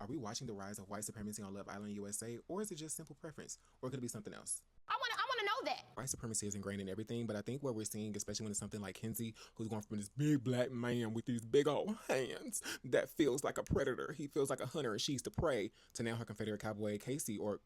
we watching the rise of white supremacy on Love Island USA, or is it just simple preference, or could it be something else? I wanna know that. White supremacy is ingrained in everything, but I think what we're seeing, especially when it's something like Kenzie, who's going from this big black man with these big old hands that feels like a predator, he feels like a hunter and she's the prey, to now her Confederate cowboy Casey, or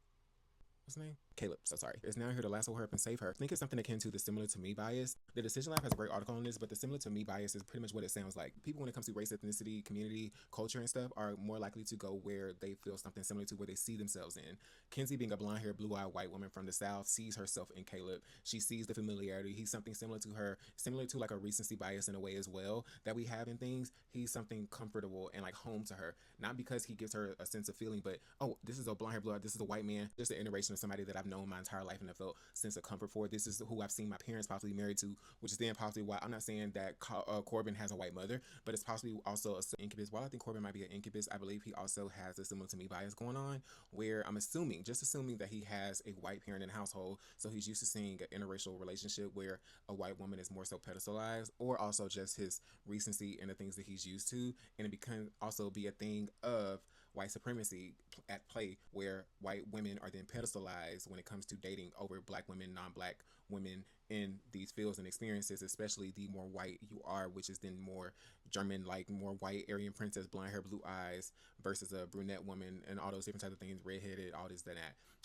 what's his name? Caleb, so sorry, is now here to lasso her up and save her. I think it's something akin to the similar to me bias. The Decision Lab has a great article on this, but the similar to me bias is pretty much what it sounds like. People, when it comes to race, ethnicity, community, culture, and stuff, are more likely to go where they feel something similar to where they see themselves in. Kenzie, being a blonde-haired, blue-eyed white woman from the South, sees herself in Caleb. She sees the familiarity. He's something similar to her, similar to like a recency bias in a way as well that we have in things. He's something comfortable and like home to her, not because he gives her a sense of feeling, but oh, this is a blonde-haired, blue-eyed, this is a white man. Just an iteration of somebody that I've known my entire life and I felt sense of comfort for. This is who I've seen my parents possibly married to, which is then possibly why I'm not saying that Corbin has a white mother, but it's possibly also an incubus. While I think Corbin might be an incubus, I believe he also has a similar to me bias going on, where I'm assuming that he has a white parent in the household, so he's used to seeing an interracial relationship where a white woman is more so pedestalized, or also just his recency and the things that he's used to, and it can also be a thing of white supremacy at play, where white women are then pedestalized when it comes to dating over black women, non-black women in these fields and experiences, especially the more white you are, which is then more German, like more white Aryan princess, blonde hair, blue eyes, versus a brunette woman, and all those different types of things, redheaded, all this, that.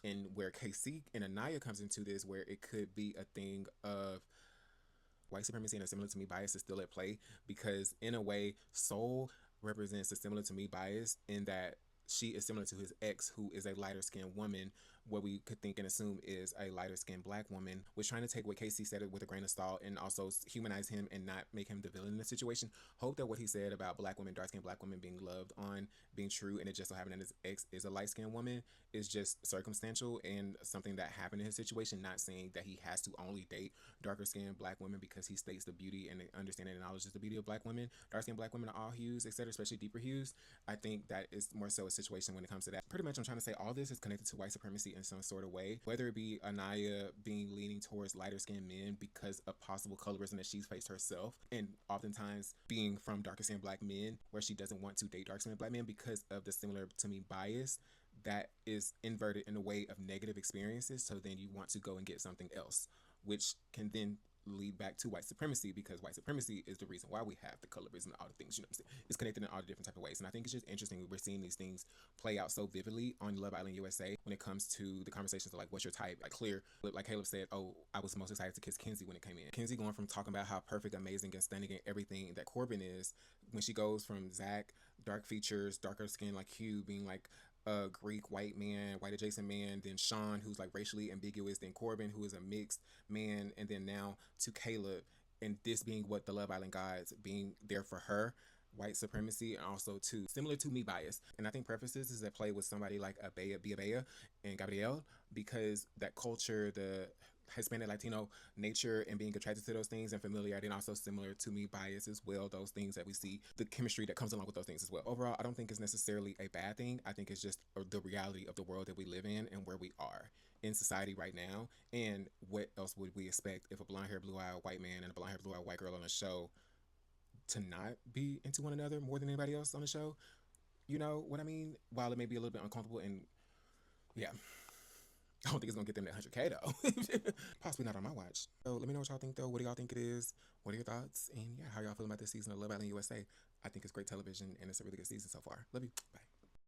And where KC and Anaya comes into this, where it could be a thing of white supremacy and a similar to me bias is still at play, because in a way, Soul represents a similar to me bias in that she is similar to his ex, who is a lighter skinned woman, what we could think and assume is a lighter skinned black woman, was trying to take what Casey said with a grain of salt and also humanize him and not make him the villain in the situation. Hope that what he said about black women, dark skinned black women being loved on, being true, and it just so happened that his ex is a light skinned woman is just circumstantial and something that happened in his situation, not saying that he has to only date darker skinned black women because he states the beauty and the understanding and acknowledges the beauty of black women. Dark skinned black women are all hues, etc., especially deeper hues. I think that is more so a situation when it comes to that. Pretty much I'm trying to say all this is connected to white supremacy in some sort of way, whether it be Anaya being leaning towards lighter skinned men because of possible colorism that she's faced herself, and oftentimes being from darker skinned black men where she doesn't want to date dark skinned black men because of the similar to me bias that is inverted in a way of negative experiences. So then you want to go and get something else, which can then lead back to white supremacy, because white supremacy is the reason why we have the colorism and all the things, you know what I'm saying? It's connected in all the different type of ways. And I think it's just interesting we're seeing these things play out so vividly on Love Island USA when it comes to the conversations of like, what's your type? Like clear, like Caleb said, oh, I was most excited to kiss Kenzie when it came in. Kenzie going from talking about how perfect, amazing, and stunning and everything that Corbin is, when she goes from Zach, dark features, darker skin like Hugh, being like a Greek white man, white adjacent man, then Sean, who's like racially ambiguous, then Corbin, who is a mixed man, and then now to Caleb, and this being what the Love Island gods being there for her, white supremacy, and also to similar to me bias. And I think prefaces is at play with somebody like Bea and Gabrielle, because that culture, the Hispanic Latino nature and being attracted to those things and familiarity, and also similar to me bias as well, those things that we see, the chemistry that comes along with those things as well. Overall, I don't think it's necessarily a bad thing. I think it's just the reality of the world that we live in and where we are in society right now. And what else would we expect if a blonde haired, blue eyed white man and a blonde haired, blue eyed white girl on a show to not be into one another more than anybody else on the show? You know what I mean? While it may be a little bit uncomfortable, and yeah, I don't think it's gonna get them that 100K though. Possibly not on my watch. So let me know what y'all think though. What do y'all think it is? What are your thoughts? And yeah, how y'all feeling about this season of Love Island USA? I think it's great television and it's a really good season so far. Love you. Bye.